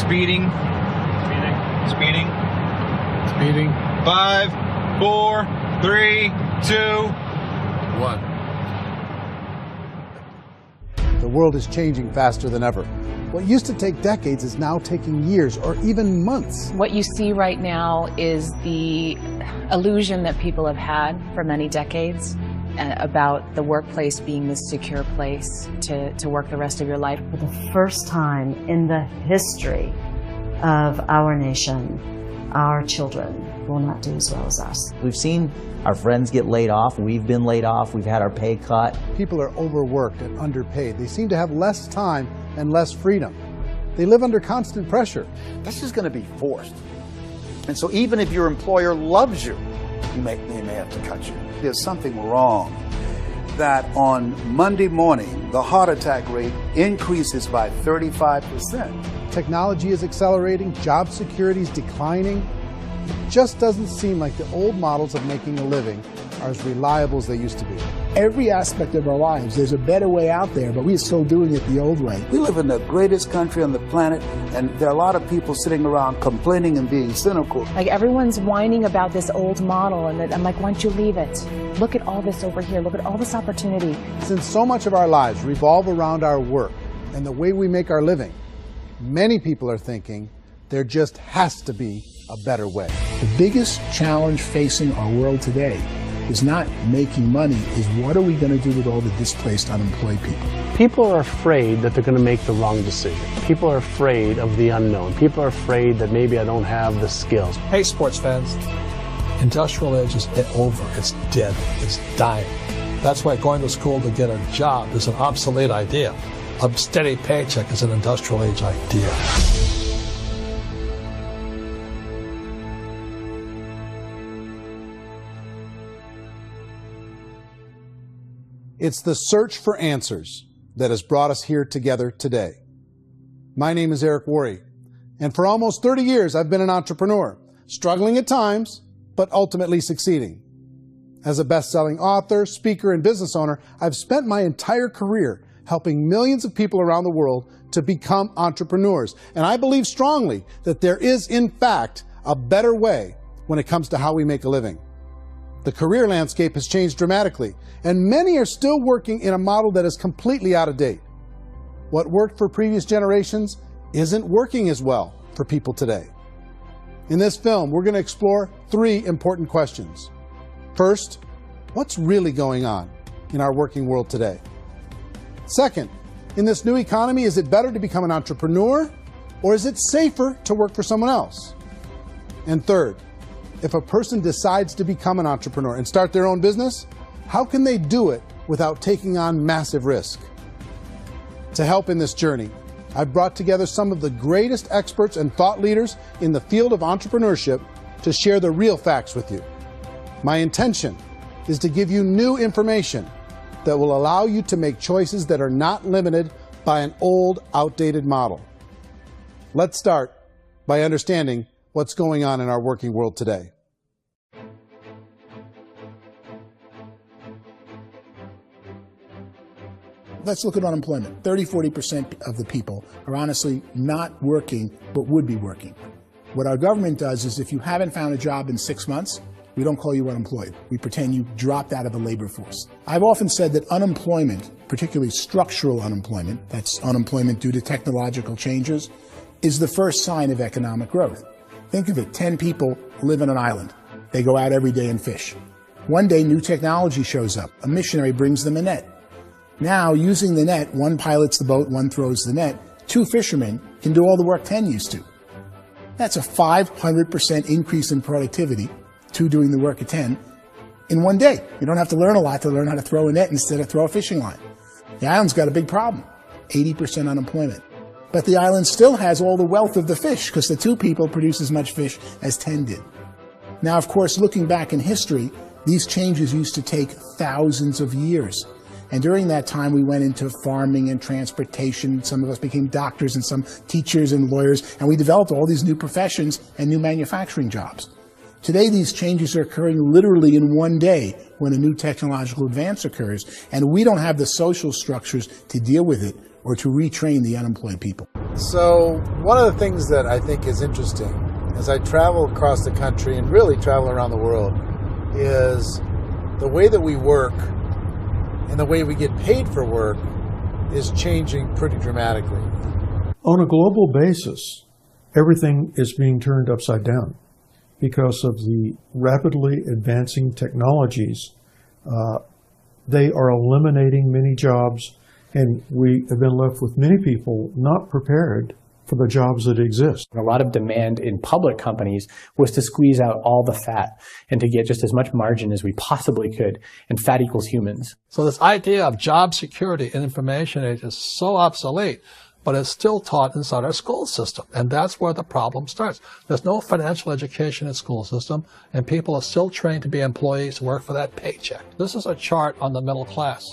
Speeding. Speeding. Speeding. 5, 4, 3, 2, 1. The world is changing faster than ever. What used to take decades is now taking years or even months. What you see right now is the illusion that people have had for many decades about the workplace being this secure place to work the rest of your life. For the first time in the history of our nation, our children will not do as well as us. We've seen our friends get laid off. We've been laid off. We've had our pay cut. People are overworked and underpaid. They seem to have less time and less freedom. They live under constant pressure. This is going to be forced. And so even if your employer loves you, they may have to cut you. There's something wrong that on Monday morning, the heart attack rate increases by 35%. Technology is accelerating, job security is declining. It just doesn't seem like the old models of making a living are as reliable as they used to be. Every aspect of our lives, there's a better way out there, but we're still doing it the old way. We live in the greatest country on the planet, and there are a lot of people sitting around complaining and being cynical. Like everyone's whining about this old model, and I'm like, why don't you leave it? Look at all this over here. Look at all this opportunity. Since so much of our lives revolve around our work and the way we make our living, many people are thinking there just has to be a better way. The biggest challenge facing our world today is not making money, is what are we going to do with all the displaced, unemployed people? People are afraid that they're going to make the wrong decision. People are afraid of the unknown. People are afraid that maybe I don't have the skills. Hey, sports fans. Industrial age is over. It's dead. It's dying. That's why going to school to get a job is an obsolete idea. A steady paycheck is an industrial age idea. It's the search for answers that has brought us here together today. My name is Worre, and for almost 30 years I've been an entrepreneur, struggling at times, but ultimately succeeding. As a best-selling author, speaker, and business owner, I've spent my entire career helping millions of people around the world to become entrepreneurs. And I believe strongly that there is, in fact, a better way when it comes to how we make a living. The career landscape has changed dramatically, and many are still working in a model that is completely out of date. What worked for previous generations isn't working as well for people today. In this film, we're going to explore 3 important questions. First, what's really going on in our working world today? Second, in this new economy, is it better to become an entrepreneur, or is it safer to work for someone else? And third, if a person decides to become an entrepreneur and start their own business, how can they do it without taking on massive risk? To help in this journey, I've brought together some of the greatest experts and thought leaders in the field of entrepreneurship to share the real facts with you. My intention is to give you new information that will allow you to make choices that are not limited by an old, outdated model. Let's start by understanding what's going on in our working world today. Let's look at unemployment. 30–40% of the people are honestly not working, but would be working. What our government does is if you haven't found a job in 6 months, we don't call you unemployed. We pretend you dropped out of the labor force. I've often said that unemployment, particularly structural unemployment, that's unemployment due to technological changes, is the first sign of economic growth. Think of it, 10 people live on an island. They go out every day and fish. One day, new technology shows up. A missionary brings them a net. Now, using the net, one pilots the boat, one throws the net. 2 fishermen can do all the work 10 used to. That's a 500% increase in productivity, 2 doing the work of 10, in one day. You don't have to learn a lot to learn how to throw a net instead of throw a fishing line. The island's got a big problem, 80% unemployment. But the island still has all the wealth of the fish because the 2 people produce as much fish as 10 did. Now, of course, looking back in history, these changes used to take thousands of years. And during that time, we went into farming and transportation. Some of us became doctors and some teachers and lawyers, and we developed all these new professions and new manufacturing jobs. Today, these changes are occurring literally in one day when a new technological advance occurs, and we don't have the social structures to deal with it or to retrain the unemployed people. So one of the things that I think is interesting as I travel across the country and really travel around the world is the way that we work and the way we get paid for work is changing pretty dramatically. On a global basis, everything is being turned upside down because of the rapidly advancing technologies. They are eliminating many jobs, and we have been left with many people not prepared for the jobs that exist. A lot of demand in public companies was to squeeze out all the fat and to get just as much margin as we possibly could, and fat equals humans. So this idea of job security in information age is so obsolete, but it's still taught inside our school system, and that's where the problem starts. There's no financial education in school system, and people are still trained to be employees who work for that paycheck. This is a chart on the middle class.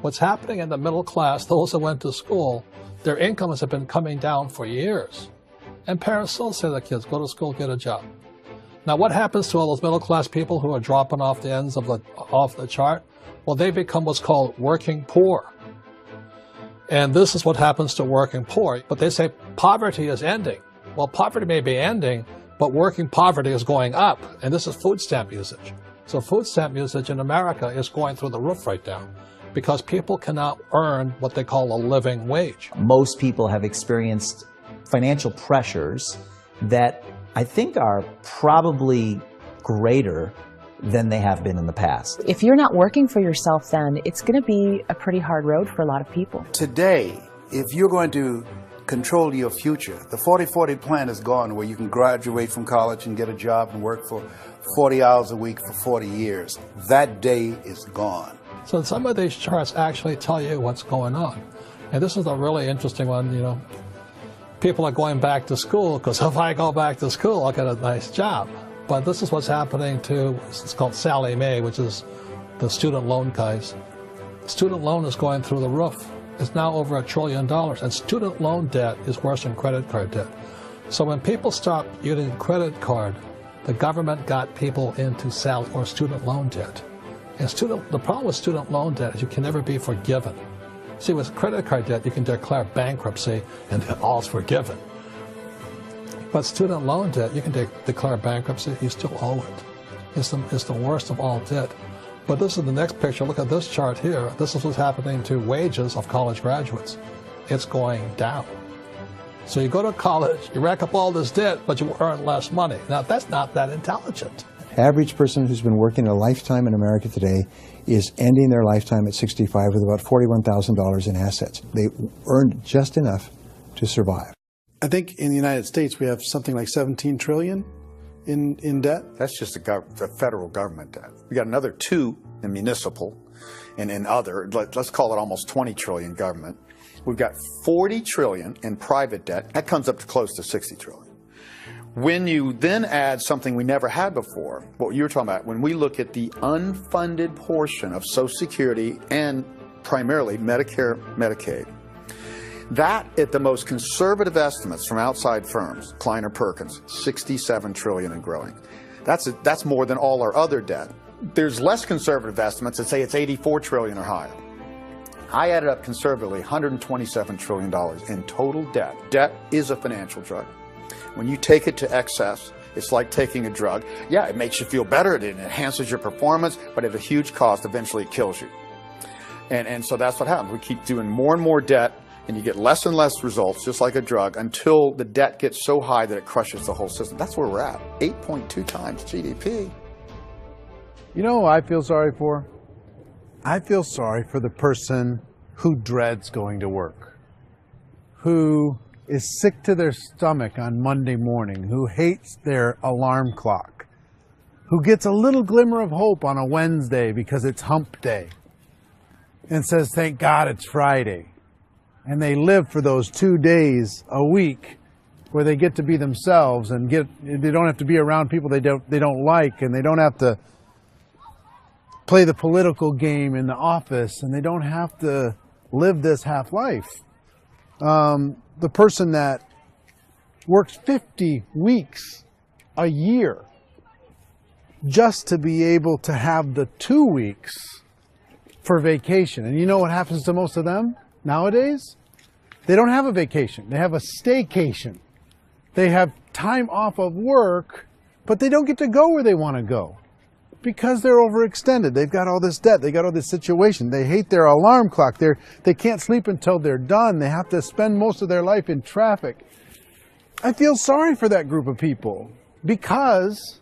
What's happening in the middle class, those that went to school, their incomes have been coming down for years. And parents still say to their kids, go to school, get a job. Now what happens to all those middle class people who are dropping off the ends of the chart? Well, they become what's called working poor. And this is what happens to working poor. But they say poverty is ending. Well, poverty may be ending, but working poverty is going up. And this is food stamp usage. So food stamp usage in America is going through the roof right now, because people cannot earn what they call a living wage. Most people have experienced financial pressures that I think are probably greater than they have been in the past. If you're not working for yourself, then it's going to be a pretty hard road for a lot of people. Today, if you're going to control your future, the 40-40 plan is gone, where you can graduate from college and get a job and work for 40 hours a week for 40 years. That day is gone. So some of these charts actually tell you what's going on. And this is a really interesting one, you know. People are going back to school because if I go back to school, I'll get a nice job. But this is what's happening to, it's called Sallie Mae, which is the student loan guys. Student loan is going through the roof. It's now over $1 trillion, and student loan debt is worse than credit card debt. So when people stopped using credit card, the government got people into student loan debt. And the problem with student loan debt is you can never be forgiven. See, with credit card debt, you can declare bankruptcy and all's forgiven. But student loan debt, you can declare bankruptcy, you still owe it. It's the worst of all debt. But this is the next picture. Look at this chart here. This is what's happening to wages of college graduates. It's going down. So you go to college, you rack up all this debt, but you earn less money. Now, that's not that intelligent. Average person who's been working a lifetime in America today is ending their lifetime at 65 with about $41,000 in assets. They earned just enough to survive. I think in the United States we have something like $17 trillion in debt. That's just the federal government debt. We got another 2 in municipal and in other, let's call it almost 20 trillion government. We've got 40 trillion in private debt. That comes up to close to 60 trillion. When you then add something we never had before, what you were talking about, when we look at the unfunded portion of Social Security and primarily Medicare, Medicaid, that at the most conservative estimates from outside firms, Kleiner Perkins, 67 trillion and growing. That's more than all our other debt. There's less conservative estimates that say it's 84 trillion or higher. I added up conservatively $127 trillion in total debt. Debt is a financial drug. When you take it to excess, it's like taking a drug. Yeah, it makes you feel better, it enhances your performance, but at a huge cost, eventually it kills you. And so that's what happens. We keep doing more and more debt, and you get less and less results, just like a drug, until the debt gets so high that it crushes the whole system. That's where we're at, 8.2 times GDP. You know who I feel sorry for? I feel sorry for the person who dreads going to work, who is sick to their stomach on Monday morning, who hates their alarm clock, who gets a little glimmer of hope on a Wednesday because it's hump day and says, thank God it's Friday. And they live for those 2 days a week where they get to be themselves and they don't have to be around people they don't like, and they don't have to play the political game in the office, and they don't have to live this half life. The person that works 50 weeks a year just to be able to have the 2 weeks for vacation. And you know what happens to most of them nowadays? They don't have a vacation. They have a staycation. They have time off of work, but they don't get to go where they want to go because they're overextended. They've got all this debt. They got all this situation. They hate their alarm clock. They can't sleep until they're done. They have to spend most of their life in traffic. I feel sorry for that group of people because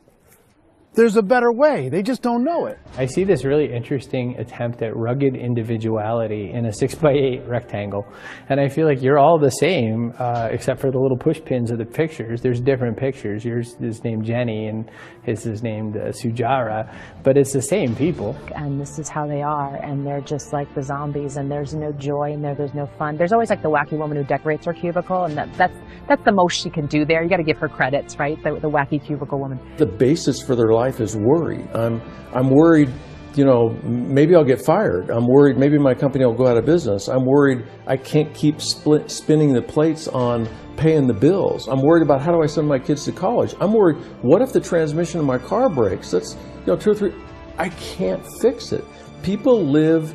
there's a better way. They just don't know it. I see this really interesting attempt at rugged individuality in a 6x8 rectangle. And I feel like you're all the same, except for the little push pins of the pictures. There's different pictures. Yours is named Jenny and his is named Sujara, but it's the same people. And this is how they are, and they're just like the zombies, and there's no joy in there, there's no fun. There's always like the wacky woman who decorates her cubicle, and that's the most she can do there. You got to give her credits, right? The wacky cubicle woman. The basis for their life is worry. I'm worried, you know, maybe I'll get fired. I'm worried maybe my company will go out of business. I'm worried I can't keep spinning the plates on paying the bills. I'm worried about how do I send my kids to college. I'm worried, what if the transmission of my car breaks? That's, you know, 2 or 3, I can't fix it. People live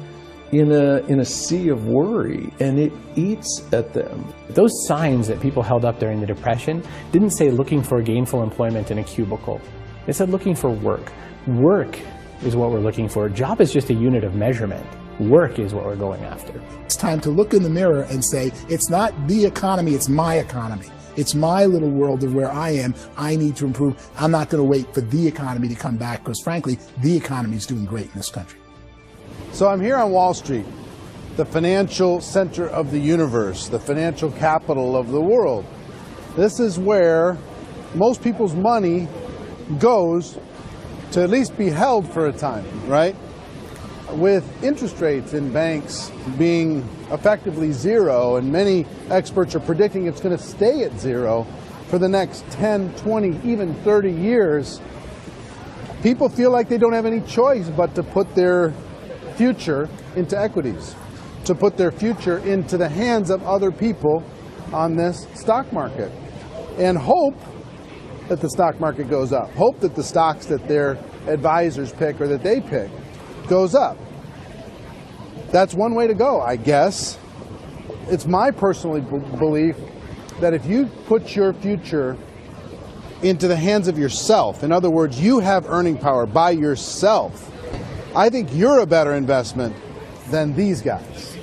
in a sea of worry, and it eats at them. Those signs that people held up during the Depression didn't say looking for gainful employment in a cubicle. They said looking for work. Work is what we're looking for. Job is just a unit of measurement. Work is what we're going after. It's time to look in the mirror and say, it's not the economy, it's my economy. It's my little world of where I am. I need to improve. I'm not going to wait for the economy to come back because, frankly, the economy is doing great in this country. So I'm here on Wall Street, the financial center of the universe, the financial capital of the world. This is where most people's money goes to at least be held for a time, right? With interest rates in banks being effectively zero, and many experts are predicting it's going to stay at zero for the next 10, 20, even 30 years, people feel like they don't have any choice but to put their future into equities, to put their future into the hands of other people on this stock market, and hope that the stock market goes up, hope that the stocks that their advisors pick or that they pick goes up. That's one way to go, I guess. It's my personal belief that if you put your future into the hands of yourself, in other words, you have earning power by yourself, I think you're a better investment than these guys.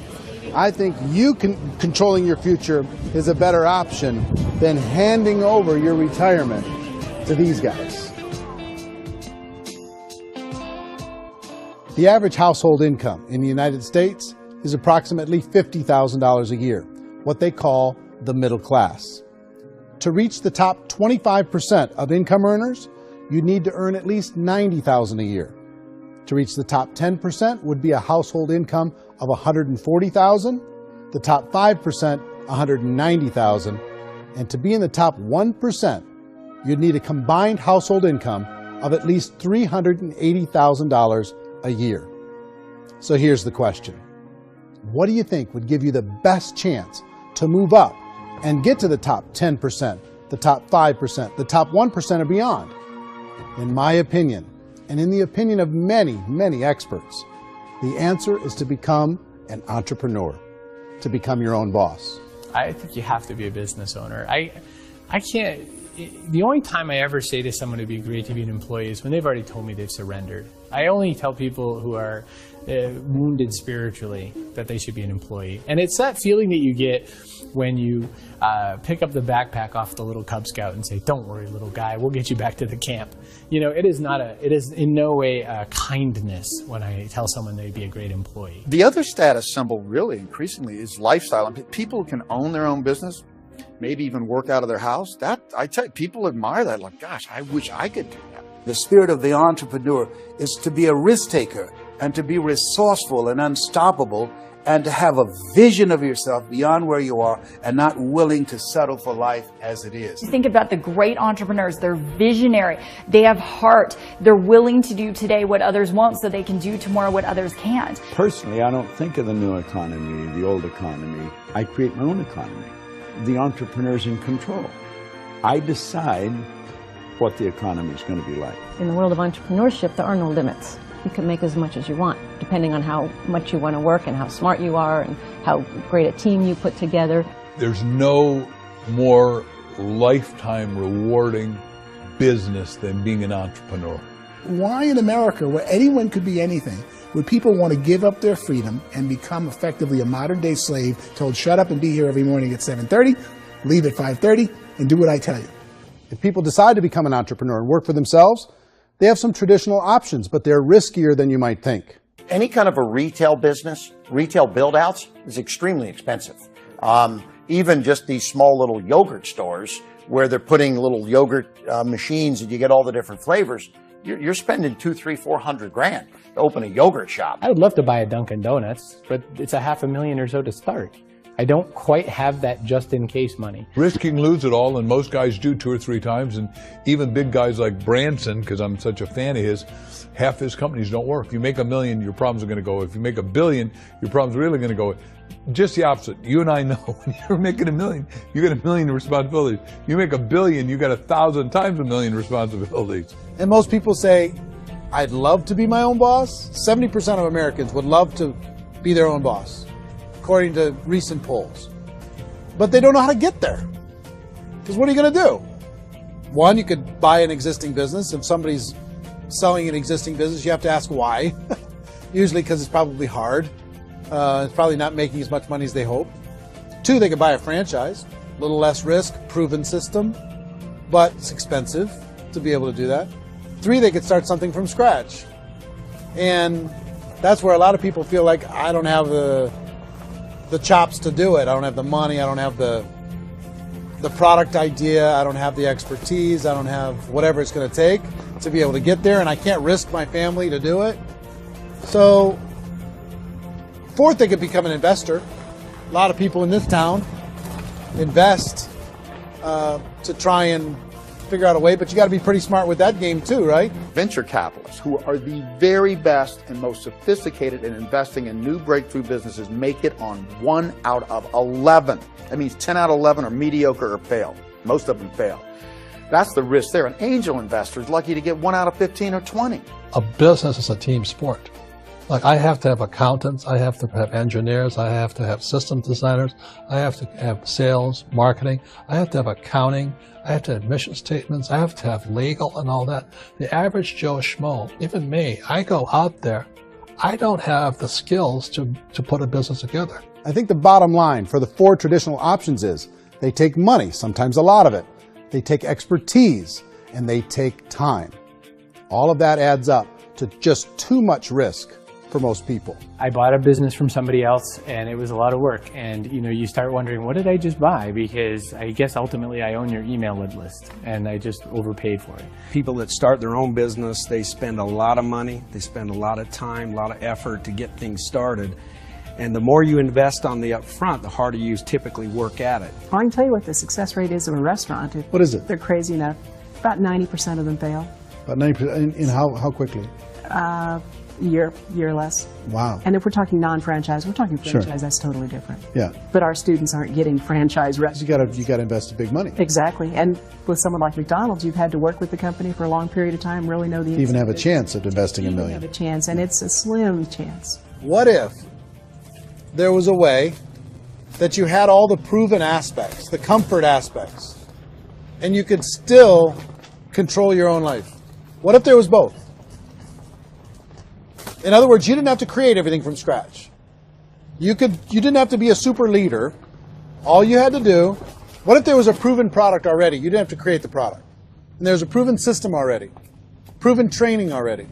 I think you controlling your future is a better option than handing over your retirement to these guys. The average household income in the United States is approximately $50,000 a year, what they call the middle class. To reach the top 25% of income earners, you need to earn at least $90,000 a year. To reach the top 10% would be a household income of $140,000, the top 5%, $190,000, and to be in the top 1%, you'd need a combined household income of at least $380,000 a year. So here's the question. What do you think would give you the best chance to move up and get to the top 10%, the top 5%, the top 1% or beyond? In my opinion, and in the opinion of many, many experts, the answer is to become an entrepreneur, to become your own boss. I think you have to be a business owner. I can't, the only time I ever say to someone it'd be great to be an employee is when they've already told me they've surrendered. I only tell people who are wounded spiritually that they should be an employee. And it's that feeling that you get when you pick up the backpack off the little Cub Scout and say, "Don't worry, little guy, we'll get you back to the camp." You know, it is in no way a kindness when I tell someone they'd be a great employee. The other status symbol really increasingly is lifestyle. And people can own their own business, maybe even work out of their house. That, I tell you, people admire that. Like, gosh, I wish I could do that. The spirit of the entrepreneur is to be a risk taker and to be resourceful and unstoppable and to have a vision of yourself beyond where you are and not willing to settle for life as it is. Think about the great entrepreneurs. They're visionary. They have heart. They're willing to do today what others won't so they can do tomorrow what others can't. Personally, I don't think of the new economy, the old economy. I create my own economy. The entrepreneur's in control. I decide what the economy is going to be like. In the world of entrepreneurship, there are no limits. you can make as much as you want, depending on how much you want to work and how smart you are and how great a team you put together. There's no more lifetime rewarding business than being an entrepreneur. Why in America, where anyone could be anything, would people want to give up their freedom and become effectively a modern-day slave, told shut up and be here every morning at 7:30, leave at 5:30, and do what I tell you? If people decide to become an entrepreneur and work for themselves, they have some traditional options, but they're riskier than you might think. Any kind of a retail business, retail build-outs, is extremely expensive. Even just these small little yogurt stores where they're putting little yogurt machines and you get all the different flavors, you're spending $200,000, $300,000, $400,000 to open a yogurt shop. I would love to buy a Dunkin' Donuts, but it's $500,000 or so to start. I don't quite have that just-in-case money. Risking lose it all, and most guys do 2 or 3 times, and even big guys like Branson, because I'm such a fan of his, half his companies don't work. If you make $1 million, your problems are going to go. If you make $1 billion, your problems are really going to go. Just the opposite. You and I know when you're making $1 million, you get $1 million responsibilities. You make $1 billion, you got 1,000 times $1 million responsibilities. And most people say, I'd love to be my own boss. 70% of Americans would love to be their own boss, according to recent polls. But they don't know how to get there. Because what are you going to do? One, you could buy an existing business. If somebody's selling an existing business, you have to ask why. Usually because it's probably hard. It's probably not making as much money as they hope. 2, they could buy a franchise. A little less risk, proven system, but it's expensive to be able to do that. 3, they could start something from scratch. And that's where a lot of people feel like, I don't have the chops to do it. I don't have the money. I don't have the product idea. I don't have the expertise. I don't have whatever it's going to take to be able to get there, and I can't risk my family to do it. So, 4th, they could become an investor. A lot of people in this town invest to try and figure out a way, but you got to be pretty smart with that game too, right? Venture capitalists, who are the very best and most sophisticated in investing in new breakthrough businesses, make it on 1 out of 11. That means 10 out of 11 are mediocre or fail. Most of them fail. That's the risk there. An angel investor is lucky to get 1 out of 15 or 20. A business is a team sport. Like, I have to have accountants, I have to have engineers, I have to have system designers, I have to have sales, marketing, I have to have accounting, I have to have mission statements, I have to have legal and all that. The average Joe Schmo, even me, I go out there, I don't have the skills to put a business together. I think the bottom line for the 4 traditional options is they take money, sometimes a lot of it. They take expertise, and they take time. All of that adds up to just too much risk for most people. I bought a business from somebody else, and it was a lot of work. And you start wondering, what did I just buy? Because I guess ultimately I own your email list, and I just overpaid for it. People that start their own business, they spend a lot of money, they spend a lot of time, a lot of effort to get things started. And the more you invest on the upfront, the harder you typically work at it. I can tell you what the success rate is of a restaurant. What is it? They're crazy enough. About 90% of them fail. About 90%. In how quickly? Year or less. Wow. And if we're talking non-franchise, we're talking franchise, Sure. That's totally different. Yeah. But our students aren't getting franchise restaurants. You got to invest big money. Exactly. And with someone like McDonald's, you've had to work with the company for a long period of time, really know the You even have a chance at investing $1 million. have a chance, and it's a slim chance. What if there was a way that you had all the proven aspects, the comfort aspects, and you could still control your own life? What if there was both? In other words, you didn't have to create everything from scratch. You didn't have to be a super leader. All you had to do, what if there was a proven product already? You didn't have to create the product. And there's a proven system already, proven training already.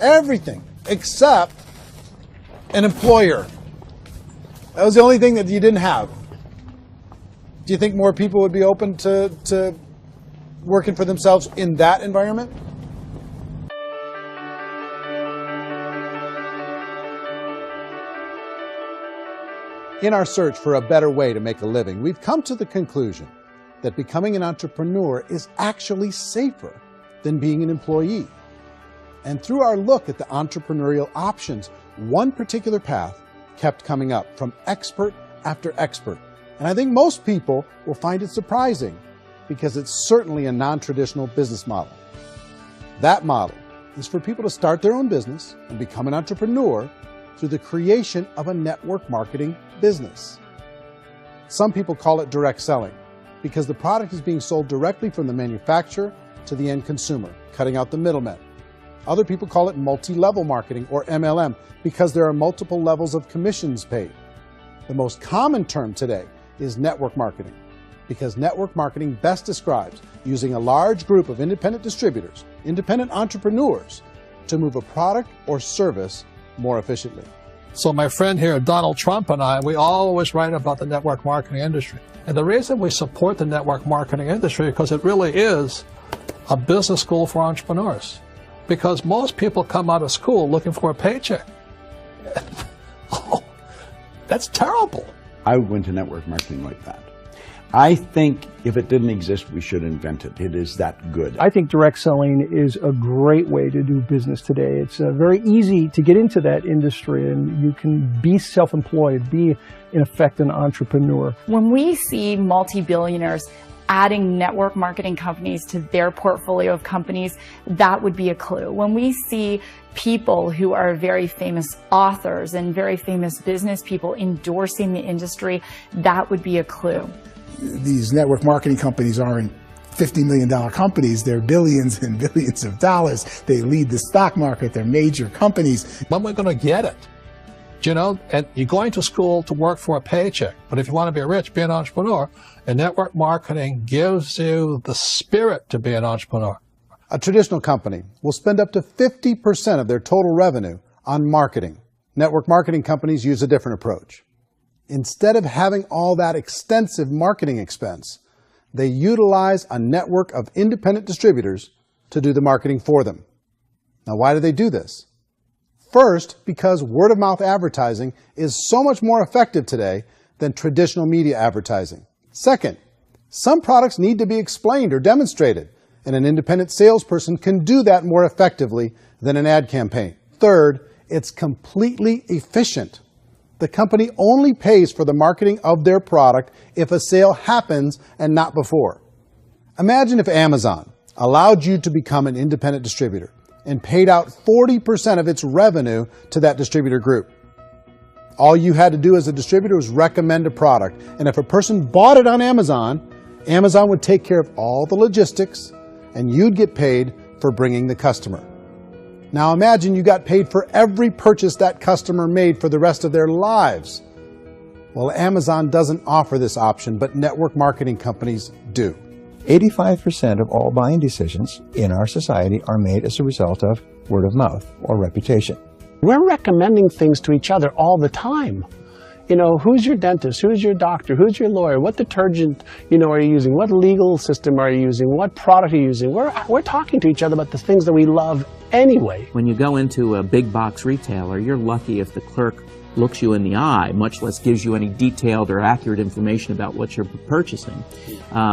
Everything except an employer. That was the only thing that you didn't have. Do you think more people would be open to working for themselves in that environment? In our search for a better way to make a living, we've come to the conclusion that becoming an entrepreneur is actually safer than being an employee. And through our look at the entrepreneurial options, one particular path kept coming up from expert after expert. And I think most people will find it surprising because it's certainly a non-traditional business model. That model is for people to start their own business and become an entrepreneur through the creation of a network marketing business. Some people call it direct selling because the product is being sold directly from the manufacturer to the end consumer, cutting out the middlemen. Other people call it multi-level marketing, or MLM, because there are multiple levels of commissions paid. The most common term today is network marketing, because network marketing best describes using a large group of independent distributors, independent entrepreneurs, to move a product or service more efficiently. So my friend here, Donald Trump, and I, we always write about the network marketing industry. And the reason we support the network marketing industry is because it really is a business school for entrepreneurs. Because most people come out of school looking for a paycheck. Oh, that's terrible. I went to network marketing like that. I think if it didn't exist, we should invent it. It is that good. I think direct selling is a great way to do business today. It's very easy to get into that industry, and you can be self-employed, be, in effect, an entrepreneur. When we see multi-billionaires adding network marketing companies to their portfolio of companies, that would be a clue. When we see people who are very famous authors and very famous business people endorsing the industry, that would be a clue. These network marketing companies aren't $50 million companies. They're billions and billions of dollars. They lead the stock market. They're major companies. When we're going to get it? You know, and you're going to school to work for a paycheck. But if you want to be rich, be an entrepreneur. And network marketing gives you the spirit to be an entrepreneur. A traditional company will spend up to 50% of their total revenue on marketing. Network marketing companies use a different approach. Instead of having all that extensive marketing expense, they utilize a network of independent distributors to do the marketing for them. Now, why do they do this? First, because word-of-mouth advertising is so much more effective today than traditional media advertising. Second, some products need to be explained or demonstrated, and an independent salesperson can do that more effectively than an ad campaign. Third, it's completely efficient. The company only pays for the marketing of their product if a sale happens and not before. Imagine if Amazon allowed you to become an independent distributor and paid out 40% of its revenue to that distributor group. All you had to do as a distributor was recommend a product, and if a person bought it on Amazon, Amazon would take care of all the logistics, and you'd get paid for bringing the customer. Now imagine you got paid for every purchase that customer made for the rest of their lives. Well, Amazon doesn't offer this option, but network marketing companies do. 85% of all buying decisions in our society are made as a result of word of mouth or reputation. We're recommending things to each other all the time. You know, who's your dentist? Who's your doctor? Who's your lawyer? What detergent, are you using? What legal system are you using? What product are you using? We're talking to each other about the things that we love anyway. When you go into a big box retailer, you're lucky if the clerk looks you in the eye, much less gives you any detailed or accurate information about what you're purchasing.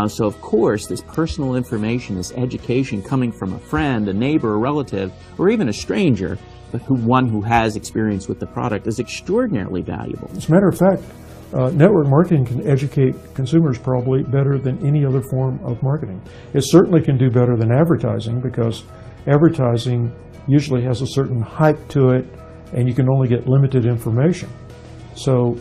So of course, this personal information, this education coming from a friend, a neighbor, a relative, or even a stranger, but one who has experience with the product is extraordinarily valuable. As a matter of fact, network marketing can educate consumers probably better than any other form of marketing. It certainly can do better than advertising because advertising usually has a certain hype to it and you can only get limited information. So,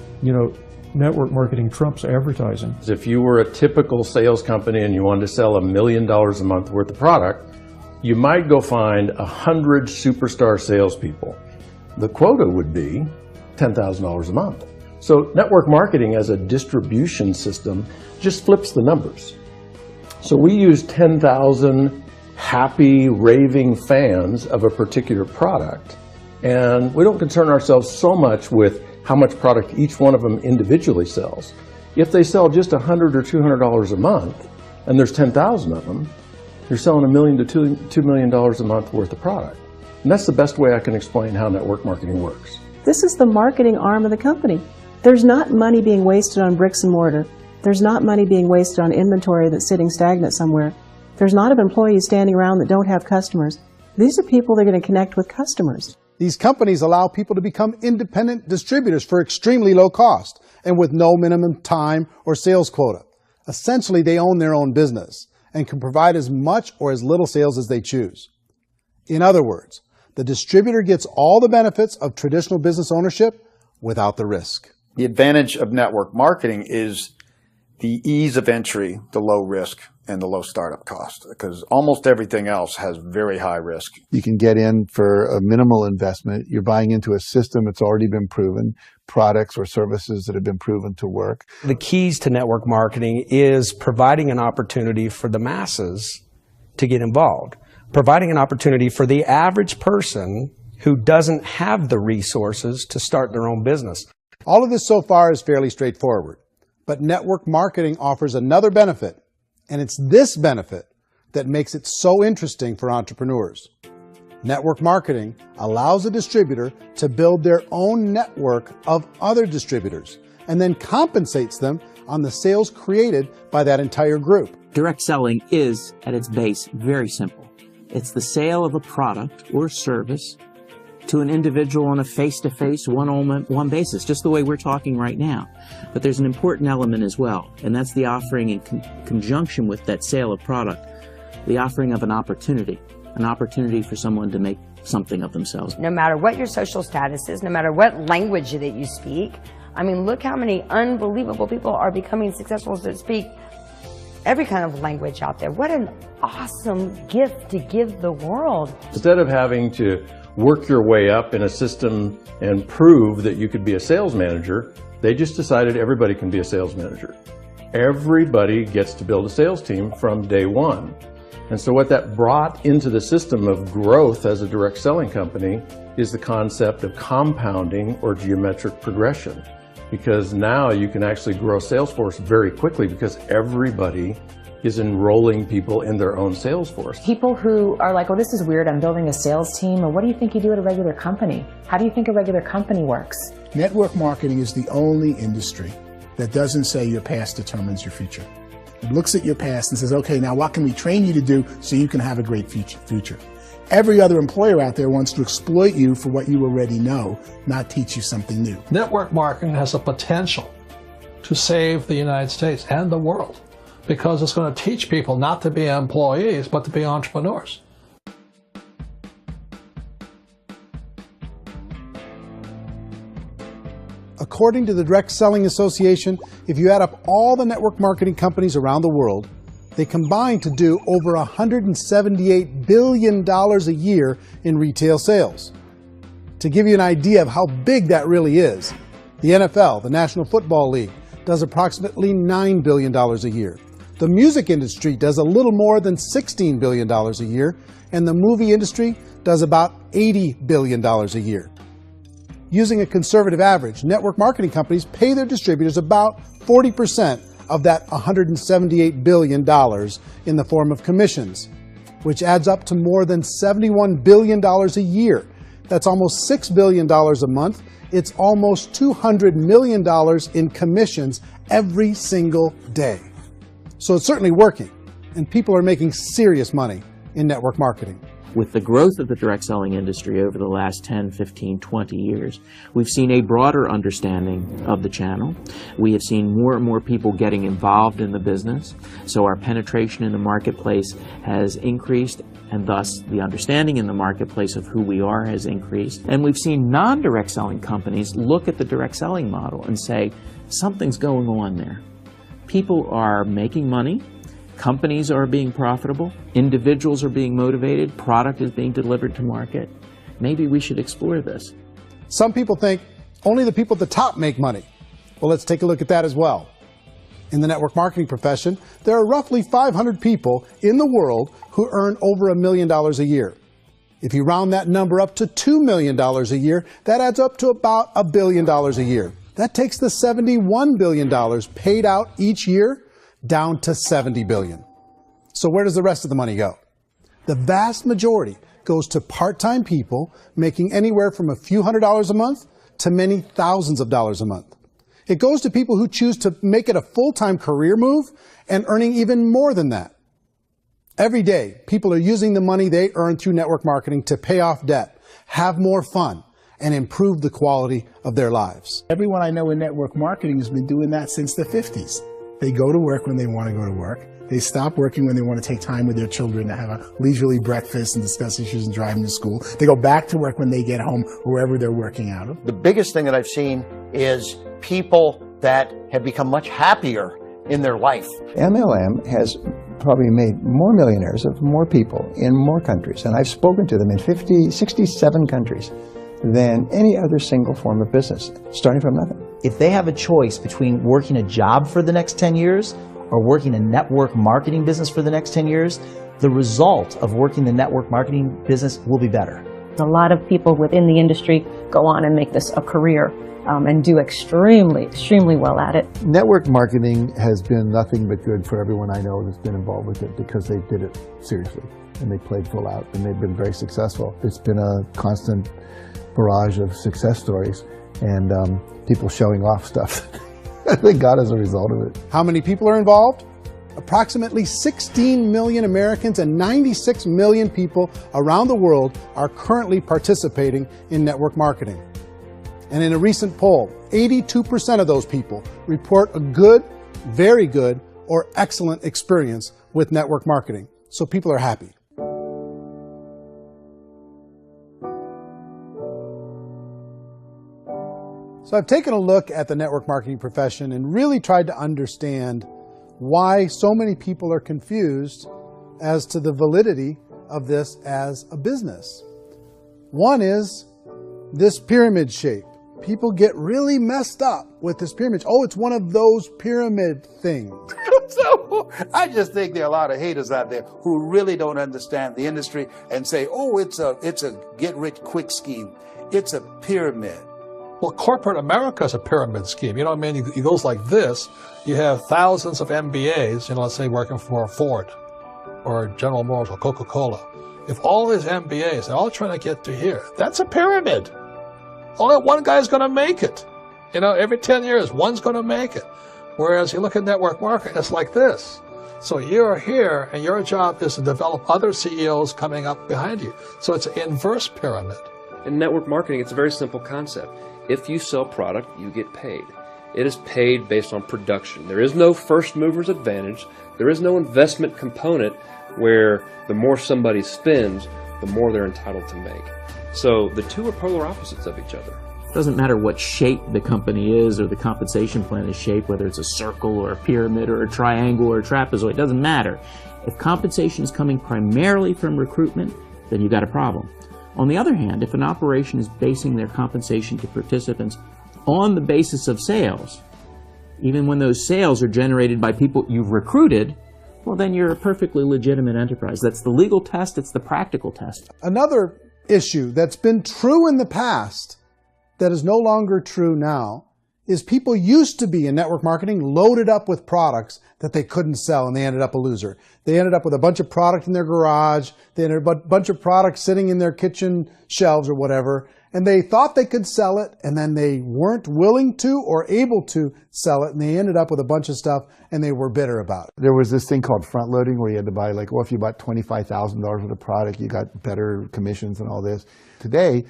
network marketing trumps advertising. If you were a typical sales company and you wanted to sell $1 million a month worth of product, you might go find 100 superstar salespeople. The quota would be $10,000 a month. So network marketing as a distribution system just flips the numbers. So we use 10,000 happy, raving fans of a particular product, and we don't concern ourselves so much with how much product each one of them individually sells. If they sell just $100 or $200 a month, and there's 10,000 of them, you're selling $1 million to $2 million a month worth of product. And that's the best way I can explain how network marketing works. This is the marketing arm of the company. There's not money being wasted on bricks and mortar. There's not money being wasted on inventory that's sitting stagnant somewhere. There's not of employees standing around that don't have customers. These are people that are going to connect with customers. These companies allow people to become independent distributors for extremely low cost and with no minimum time or sales quota. Essentially, they own their own business and can provide as much or as little sales as they choose. In other words, the distributor gets all the benefits of traditional business ownership without the risk. The advantage of network marketing is the ease of entry, the low risk, and the low startup cost, because almost everything else has very high risk. You can get in for a minimal investment. You're buying into a system that's already been proven, products or services that have been proven to work. The keys to network marketing is providing an opportunity for the masses to get involved, providing an opportunity for the average person who doesn't have the resources to start their own business. All of this so far is fairly straightforward, but network marketing offers another benefit, and it's this benefit that makes it so interesting for entrepreneurs. Network marketing allows a distributor to build their own network of other distributors and then compensates them on the sales created by that entire group. Direct selling is, at its base, very simple. It's the sale of a product or service to an individual on a face-to-face, one-on-one basis, just the way we're talking right now. But there's an important element as well, and that's the offering in conjunction with that sale of product, the offering of an opportunity for someone to make something of themselves. No matter what your social status is, no matter what language that you speak, I mean, look how many unbelievable people are becoming successful that speak every kind of language out there. What an awesome gift to give the world. Instead of having to work your way up in a system and prove that you could be a sales manager, they just decided everybody can be a sales manager. Everybody gets to build a sales team from day one. And so what that brought into the system of growth as a direct selling company is the concept of compounding or geometric progression. Because now you can actually grow sales force very quickly because everybody is enrolling people in their own sales force. People who are like, oh, this is weird, I'm building a sales team, or what do you think you do at a regular company? How do you think a regular company works? Network marketing is the only industry that doesn't say your past determines your future. It looks at your past and says, okay, now what can we train you to do so you can have a great future? Every other employer out there wants to exploit you for what you already know, not teach you something new. Network marketing has a potential to save the United States and the world, because it's going to teach people not to be employees, but to be entrepreneurs. According to the Direct Selling Association, if you add up all the network marketing companies around the world, they combine to do over $178 billion a year in retail sales. To give you an idea of how big that really is, the NFL, the National Football League, does approximately $9 billion a year. The music industry does a little more than $16 billion a year, and the movie industry does about $80 billion a year. Using a conservative average, network marketing companies pay their distributors about 40% of that $178 billion in the form of commissions, which adds up to more than $71 billion a year. That's almost $6 billion a month. It's almost $200 million in commissions every single day. So it's certainly working, and people are making serious money in network marketing. With the growth of the direct selling industry over the last 10, 15, 20 years, we've seen a broader understanding of the channel. We have seen more and more people getting involved in the business, so our penetration in the marketplace has increased, and thus the understanding in the marketplace of who we are has increased. And we've seen non-direct selling companies look at the direct selling model and say, something's going on there. People are making money. Companies are being profitable, individuals are being motivated, product is being delivered to market. Maybe we should explore this. Some people think only the people at the top make money. Well, let's take a look at that as well. In the network marketing profession, there are roughly 500 people in the world who earn over $1 million a year. If you round that number up to $2 million a year, that adds up to about $1 billion a year. That takes the $71 billion paid out each year down to $70 billion. So where does the rest of the money go? The vast majority goes to part-time people making anywhere from a few $100s a month to many thousands of dollars a month. It goes to people who choose to make it a full-time career move and earning even more than that. Every day, people are using the money they earn through network marketing to pay off debt, have more fun, and improve the quality of their lives. Everyone I know in network marketing has been doing that since the 50s. They go to work when they want to go to work. They stop working when they want to take time with their children to have a leisurely breakfast and discuss issues and drive them to school. They go back to work when they get home, wherever they're working out of. The biggest thing that I've seen is people that have become much happier in their life. MLM has probably made more millionaires of more people in more countries, and I've spoken to them in 67 countries than any other single form of business, starting from nothing. If they have a choice between working a job for the next 10 years or working a network marketing business for the next 10 years, the result of working the network marketing business will be better. A lot of people within the industry go on and make this a career and do extremely well at it. Network marketing has been nothing but good for everyone I know that's been involved with it because they did it seriously and they played full out and they've been very successful. It's been a constant barrage of success stories and people showing off stuff they got as a result of it. How many people are involved? Approximately 16 million Americans and 96 million people around the world are currently participating in network marketing. And in a recent poll, 82% of those people report a good, very good, or excellent experience with network marketing. So people are happy. So I've taken a look at the network marketing profession and really tried to understand why so many people are confused as to the validity of this as a business. One is this pyramid shape. People get really messed up with this pyramid. Oh, it's one of those pyramid things. So I just think there are a lot of haters out there who really don't understand the industry and say, oh, it's a get-rich-quick scheme. It's a pyramid. Well, corporate America is a pyramid scheme. You know what I mean? It goes like this. You have thousands of MBAs, let's say working for Ford or General Motors or Coca-Cola. If all these MBAs, they're all trying to get to here, that's a pyramid. Only one guy's going to make it. Every 10 years, one's going to make it. Whereas you look at network marketing, it's like this. So you're here, and your job is to develop other CEOs coming up behind you. So it's an inverse pyramid. In network marketing, it's a very simple concept. If you sell product, you get paid. It is paid based on production. There is no first mover's advantage. There is no investment component where the more somebody spends, the more they're entitled to make. So the two are polar opposites of each other. It doesn't matter what shape the company is or the compensation plan is shaped, whether it's a circle or a pyramid or a triangle or a trapezoid, it doesn't matter. If compensation is coming primarily from recruitment, then you've got a problem. On the other hand, if an operation is basing their compensation to participants on the basis of sales, even when those sales are generated by people you've recruited, well, then you're a perfectly legitimate enterprise. That's the legal test, it's the practical test. Another issue that's been true in the past that is no longer true now is people used to be in network marketing loaded up with products that they couldn't sell and they ended up a loser. They ended up with a bunch of product in their garage, they ended up with a bunch of products sitting in their kitchen shelves or whatever, and they thought they could sell it and then they weren't willing to or able to sell it and they ended up with a bunch of stuff and they were bitter about it. There was this thing called front loading where you had to buy if you bought $25,000 worth of product, you got better commissions and all this. Today,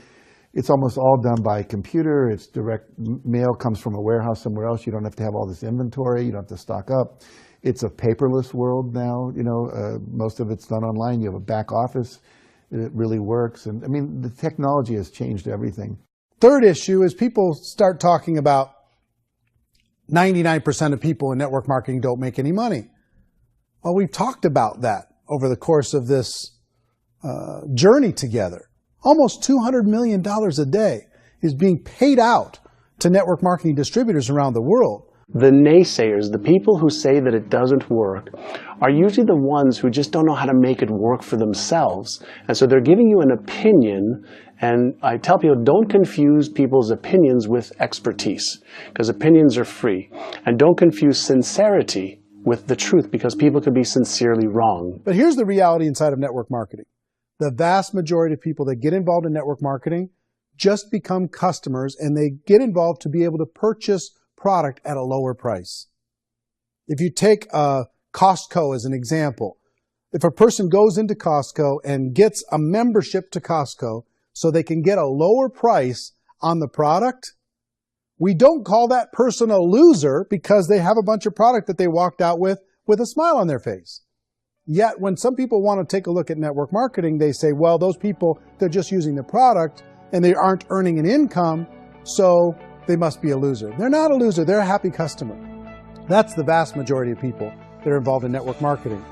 it's almost all done by computer. It's direct mail comes from a warehouse somewhere else. You don't have to have all this inventory. You don't have to stock up. It's a paperless world now. Most of it's done online. You have a back office. It really works. And I mean, the technology has changed everything. Third issue is people start talking about 99% of people in network marketing don't make any money. Well, we've talked about that over the course of this journey together. Almost $200 million a day is being paid out to network marketing distributors around the world. The naysayers, the people who say that it doesn't work, are usually the ones who just don't know how to make it work for themselves. And so they're giving you an opinion, and I tell people, don't confuse people's opinions with expertise, because opinions are free. And don't confuse sincerity with the truth, because people can be sincerely wrong. But here's the reality inside of network marketing. The vast majority of people that get involved in network marketing just become customers, and they get involved to be able to purchase product at a lower price. If you take Costco as an example, if a person goes into Costco and gets a membership to Costco so they can get a lower price on the product, we don't call that person a loser because they have a bunch of product that they walked out with with a smile on their face. Yet when some people want to take a look at network marketing, they say, well, those people, they're just using the product and they aren't earning an income, so they must be a loser. They're not a loser, they're a happy customer. That's the vast majority of people that are involved in network marketing.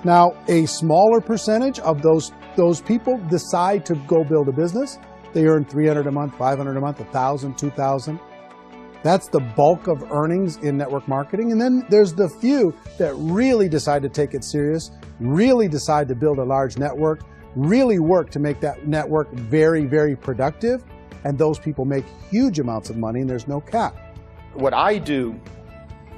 Now, a smaller percentage of those people decide to go build a business. They earn $300 a month, $500 a month, $1,000, $2,000. That's the bulk of earnings in network marketing. And then there's the few that really decide to take it serious, really decide to build a large network, really work to make that network very, very productive. And those people make huge amounts of money and there's no cap. What I do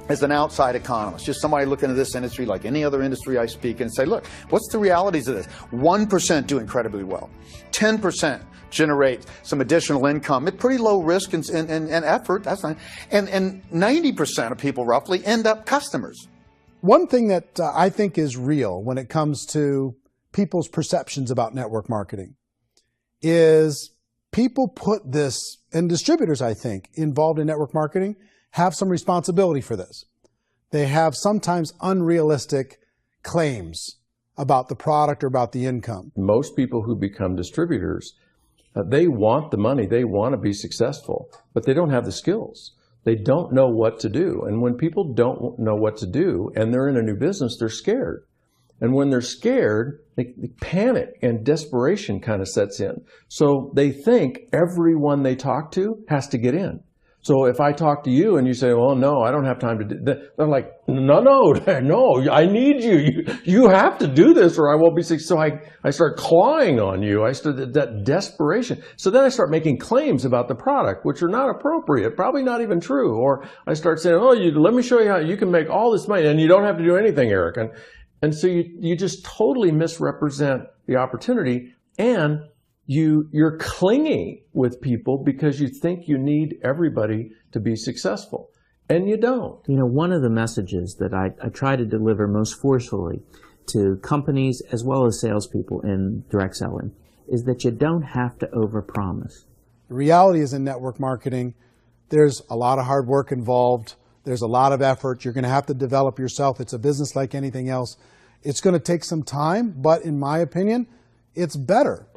as an outside economist, just somebody looking at this industry like any other industry I speak in and say, look, what's the realities of this? 1% do incredibly well. 10% generate some additional income at pretty low risk and effort. That's fine. And 90% of people roughly end up customers. One thing that I think is real when it comes to people's perceptions about network marketing is people put this, and distributors, I think, involved in network marketing have some responsibility for this. They have sometimes unrealistic claims about the product or about the income. Most people who become distributors, they want the money, they want to be successful, but they don't have the skills. They don't know what to do. And when people don't know what to do and they're in a new business, they're scared. And when they're scared, they panic and desperation kind of sets in. So they think everyone they talk to has to get in. So if I talk to you and you say, well, no, I don't have time to do that, they're like, no, I need you. You have to do this or I won't be successful. So I start clawing on you. I start that desperation. So then I start making claims about the product, which are not appropriate, probably not even true. Or I start saying, oh, let me show you how you can make all this money and you don't have to do anything, Eric. And so you just totally misrepresent the opportunity, and you're clinging with people because you think you need everybody to be successful, and you don't. You know, one of the messages that I try to deliver most forcefully to companies as well as salespeople in direct selling is that you don't have to overpromise. The reality is in network marketing, there's a lot of hard work involved. There's a lot of effort. You're going to have to develop yourself. It's a business like anything else. It's going to take some time, but in my opinion, it's better.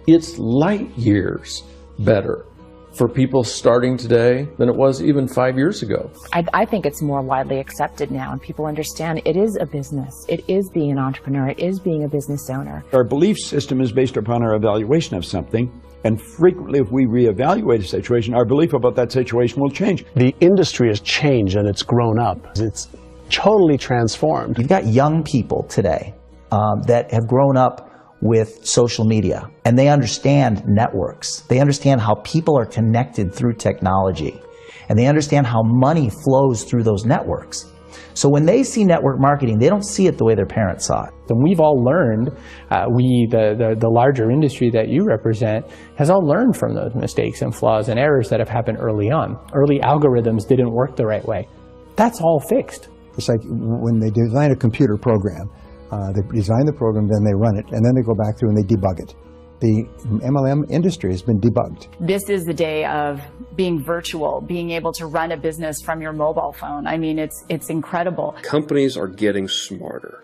It's light years better for people starting today than it was even 5 years ago. I think it's more widely accepted now, and people understand it is a business. It is being an entrepreneur. It is being a business owner. Our belief system is based upon our evaluation of something, and frequently if we reevaluate a situation, our belief about that situation will change. The industry has changed and it's grown up. It's totally transformed. You've got young people today that have grown up with social media, and they understand networks. They understand how people are connected through technology, and they understand how money flows through those networks. So when they see network marketing, they don't see it the way their parents saw it. And we've all learned, the larger industry that you represent, has all learned from those mistakes and flaws and errors that have happened early on. Early algorithms didn't work the right way. That's all fixed. It's like when they design a computer program, they design the program, then they run it, and then they go back through and they debug it. The MLM industry has been debugged. This is the day of being virtual, being able to run a business from your mobile phone. I mean, it's incredible. Companies are getting smarter.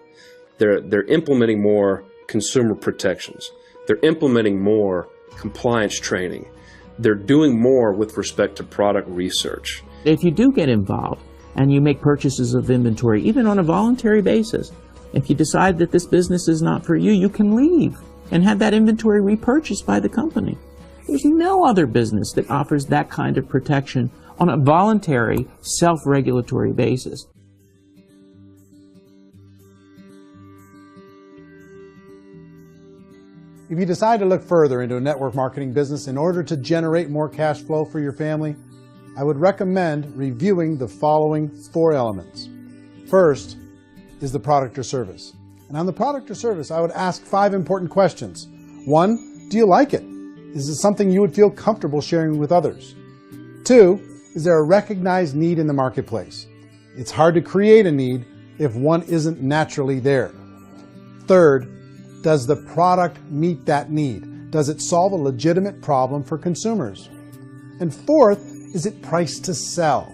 They're implementing more consumer protections. They're implementing more compliance training. They're doing more with respect to product research. If you do get involved and you make purchases of inventory, even on a voluntary basis, if you decide that this business is not for you, you can leave and have that inventory repurchased by the company. There's no other business that offers that kind of protection on a voluntary, self-regulatory basis. If you decide to look further into a network marketing business in order to generate more cash flow for your family, I would recommend reviewing the following 4 elements. First is the product or service. And on the product or service, I would ask 5 important questions. 1, do you like it? Is it something you would feel comfortable sharing with others? 2, is there a recognized need in the marketplace? It's hard to create a need if one isn't naturally there. 3rd, does the product meet that need? Does it solve a legitimate problem for consumers? And 4th, Is it priced to sell?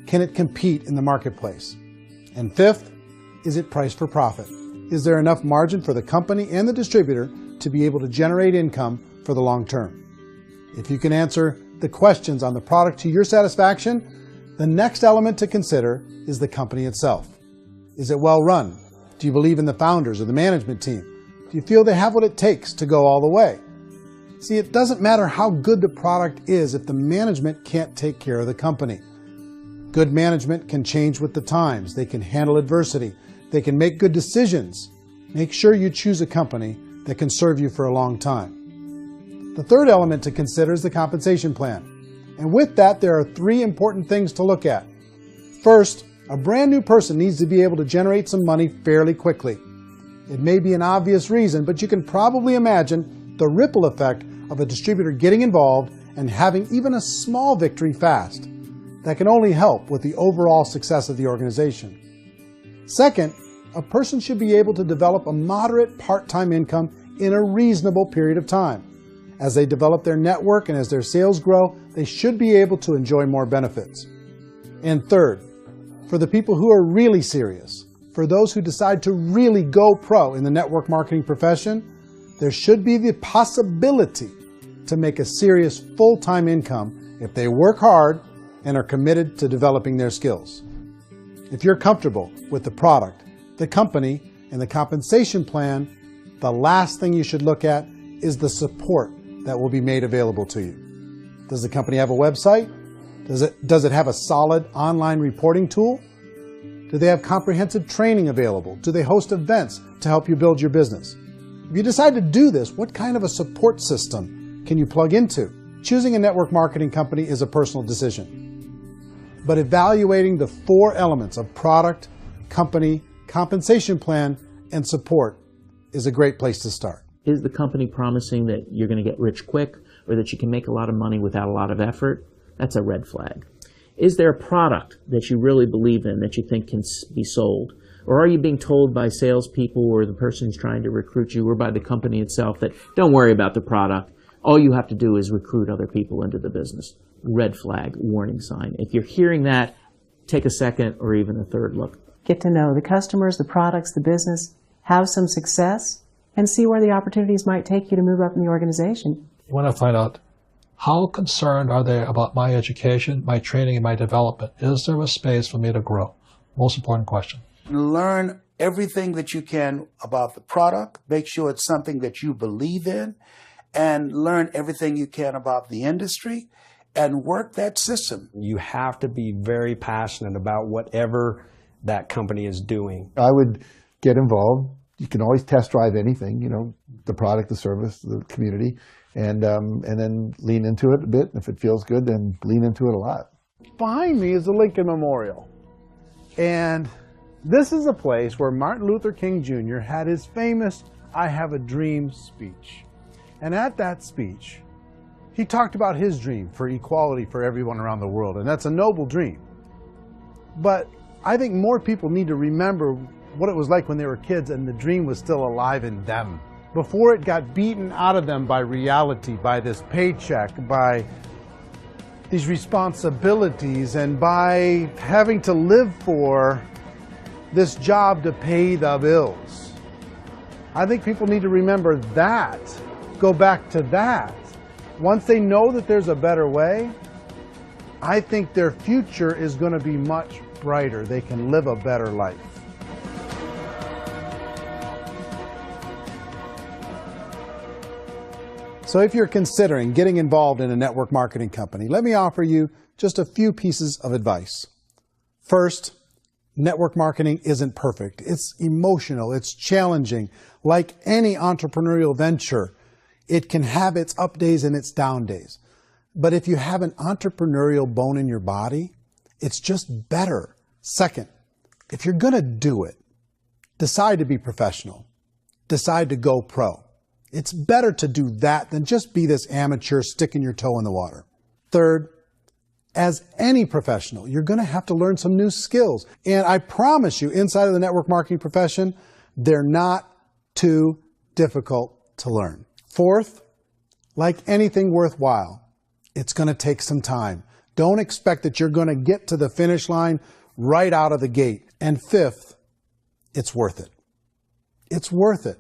Can it compete in the marketplace? And fifth, is it priced for profit? Is there enough margin for the company and the distributor to be able to generate income for the long term? If you can answer the questions on the product to your satisfaction, the next element to consider is the company itself. Is it well run? Do you believe in the founders or the management team? Do you feel they have what it takes to go all the way? See, it doesn't matter how good the product is if the management can't take care of the company. Good management can change with the times. They can handle adversity. They can make good decisions. Make sure you choose a company that can serve you for a long time. The third element to consider is the compensation plan. And with that, there are three important things to look at. First, a brand new person needs to be able to generate some money fairly quickly. It may be an obvious reason, but you can probably imagine the ripple effect of a distributor getting involved and having even a small victory fast. That can only help with the overall success of the organization. Second, a person should be able to develop a moderate part-time income in a reasonable period of time. As they develop their network and as their sales grow, they should be able to enjoy more benefits. And third, for the people who are really serious, for those who decide to really go pro in the network marketing profession, there should be the possibility to make a serious full-time income if they work hard and are committed to developing their skills. If you're comfortable with the product, the company, and the compensation plan, the last thing you should look at is the support that will be made available to you. Does the company have a website? Does it have a solid online reporting tool? Do they have comprehensive training available? Do they host events to help you build your business? If you decide to do this, what kind of a support system can you plug into? Choosing a network marketing company is a personal decision. But evaluating the four elements of product, company, compensation plan, and support is a great place to start. Is the company promising that you're going to get rich quick or that you can make a lot of money without a lot of effort? That's a red flag. Is there a product that you really believe in that you think can be sold? Or are you being told by salespeople or the person who's trying to recruit you or by the company itself that don't worry about the product, all you have to do is recruit other people into the business? Red flag, warning sign. If you're hearing that, take a second or even a third look. Get to know the customers, the products, the business, have some success, and see where the opportunities might take you to move up in the organization. You want to find out how concerned are they about my education, my training, and my development? Is there a space for me to grow? Most important question. Learn everything that you can about the product. Make sure it's something that you believe in, and learn everything you can about the industry and work that system. You have to be very passionate about whatever that company is doing. I would get involved. You can always test drive anything, you know, the product, the service, the community, and then lean into it a bit. If it feels good, then lean into it a lot. Behind me is the Lincoln Memorial. And this is a place where Martin Luther King Jr. had his famous "I Have a Dream" speech. And at that speech, he talked about his dream for equality for everyone around the world, and that's a noble dream. But I think more people need to remember what it was like when they were kids and the dream was still alive in them, before it got beaten out of them by reality, by this paycheck, by these responsibilities, and by having to live for this job to pay the bills. I think people need to remember that, go back to that. Once they know that there's a better way, I think their future is going to be much brighter. They can live a better life. So if you're considering getting involved in a network marketing company, let me offer you just a few pieces of advice. First, network marketing isn't perfect. It's emotional, it's challenging. Like any entrepreneurial venture, it can have its up days and its down days. But if you have an entrepreneurial bone in your body, it's just better. Second, if you're going to do it, decide to be professional. Decide to go pro. It's better to do that than just be this amateur sticking your toe in the water. Third, as any professional, you're going to have to learn some new skills. And I promise you, inside of the network marketing profession, they're not too difficult to learn. Fourth, like anything worthwhile, it's going to take some time. Don't expect that you're going to get to the finish line right out of the gate. And fifth, it's worth it. It's worth it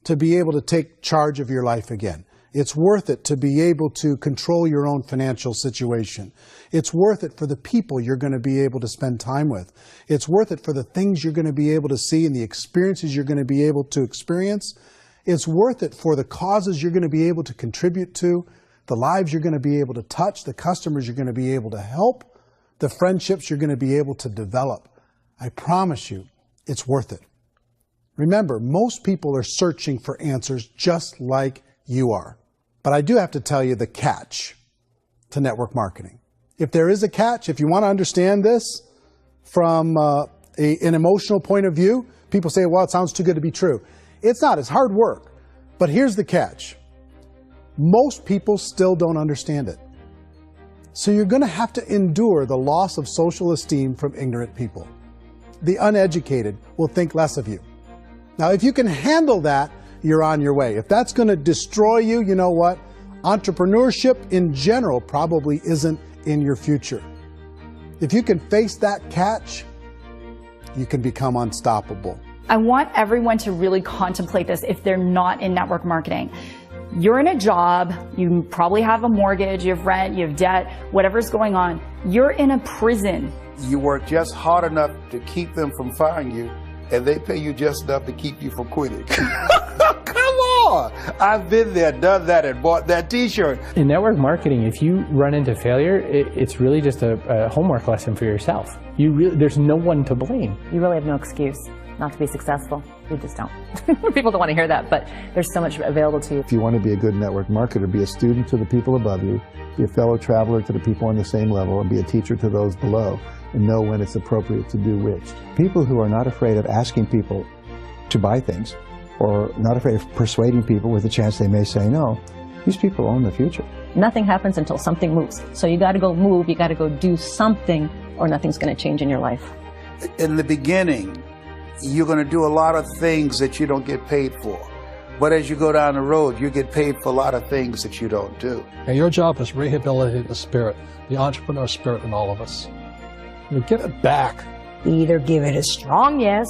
to be able to take charge of your life again. It's worth it to be able to control your own financial situation. It's worth it for the people you're going to be able to spend time with. It's worth it for the things you're going to be able to see and the experiences you're going to be able to experience. It's worth it for the causes you're going to be able to contribute to, the lives you're going to be able to touch, the customers you're going to be able to help, the friendships you're going to be able to develop. I promise you, it's worth it. Remember, most people are searching for answers just like you are. But I do have to tell you the catch to network marketing. If there is a catch, if you want to understand this from an emotional point of view, people say, well, it sounds too good to be true. It's not. It's hard work. But here's the catch. Most people still don't understand it. So you're going to have to endure the loss of social esteem from ignorant people. The uneducated will think less of you. Now, if you can handle that, you're on your way. If that's going to destroy you, you know what? Entrepreneurship in general probably isn't in your future. If you can face that catch, you can become unstoppable. I want everyone to really contemplate this if they're not in network marketing. You're in a job, you probably have a mortgage, you have rent, you have debt, whatever's going on. You're in a prison. You work just hard enough to keep them from firing you, and they pay you just enough to keep you from quitting. Come on! I've been there, done that, and bought that t-shirt. In network marketing, if you run into failure, it's really just a homework lesson for yourself. There's no one to blame. You really have no excuse not to be successful. You just don't. People don't want to hear that, but there's so much available to you. If you want to be a good network marketer, be a student to the people above you, be a fellow traveler to the people on the same level, and be a teacher to those below, and know when it's appropriate to do which. People who are not afraid of asking people to buy things, or not afraid of persuading people with a chance they may say no, these people own the future. Nothing happens until something moves. So you got to go move, you got to go do something, or nothing's going to change in your life. In the beginning, you're going to do a lot of things that you don't get paid for. But as you go down the road, you get paid for a lot of things that you don't do. And your job is rehabilitate the spirit, the entrepreneur spirit in all of us. You get it back. You either give it a strong yes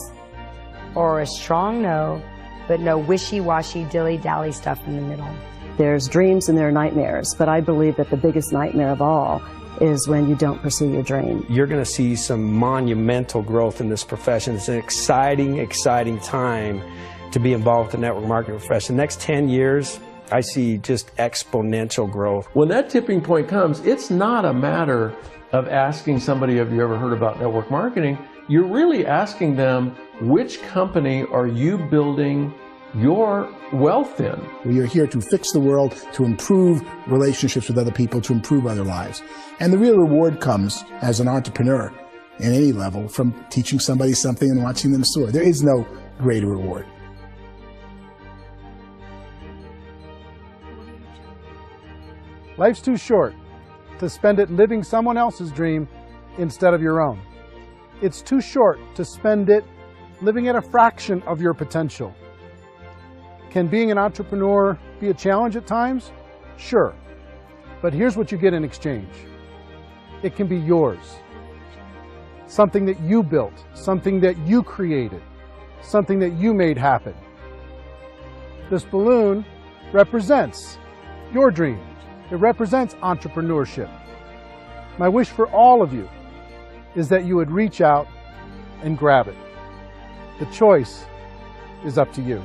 or a strong no, but no wishy-washy, dilly-dally stuff in the middle. There's dreams and there are nightmares, but I believe that the biggest nightmare of all is when you don't pursue your dream. You're going to see some monumental growth in this profession. It's an exciting, exciting time to be involved with the network marketing profession. The next 10 years, I see just exponential growth. When that tipping point comes, it's not a matter of asking somebody, have you ever heard about network marketing? You're really asking them, which company are you building your wealth in? We are here to fix the world, to improve relationships with other people, to improve other lives. And the real reward comes as an entrepreneur at any level from teaching somebody something and watching them soar. There is no greater reward. Life's too short to spend it living someone else's dream instead of your own. It's too short to spend it living at a fraction of your potential. Can being an entrepreneur be a challenge at times? Sure. But here's what you get in exchange. It can be yours. Something that you built, something that you created, something that you made happen. This balloon represents your dream. It represents entrepreneurship. My wish for all of you is that you would reach out and grab it. The choice is up to you.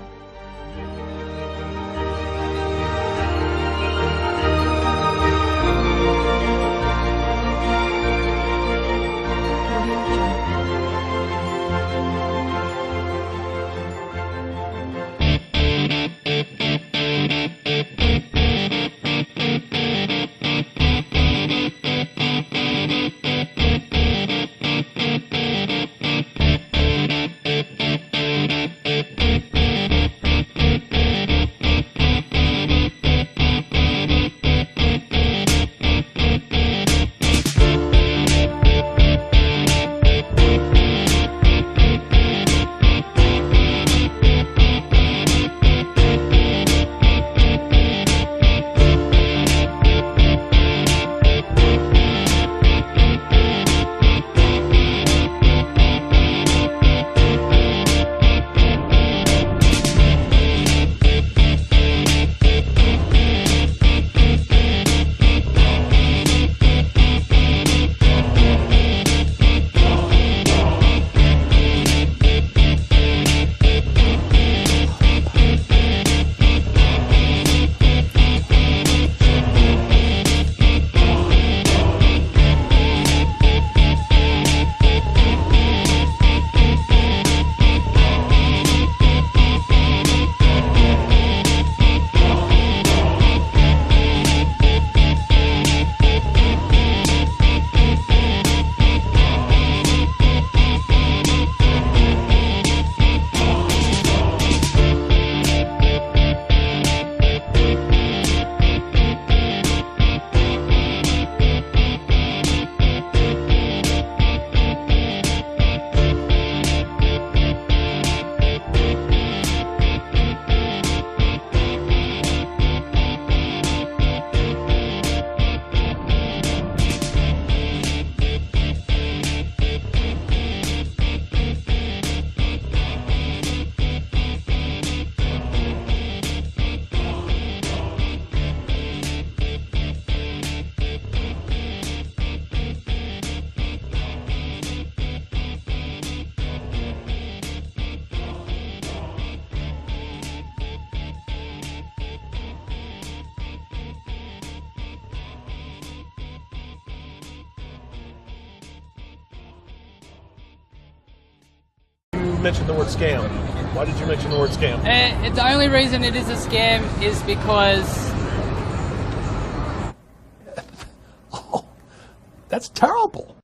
mention the word scam? Why did you mention the word scam? The only reason it is a scam is because... Oh, that's terrible.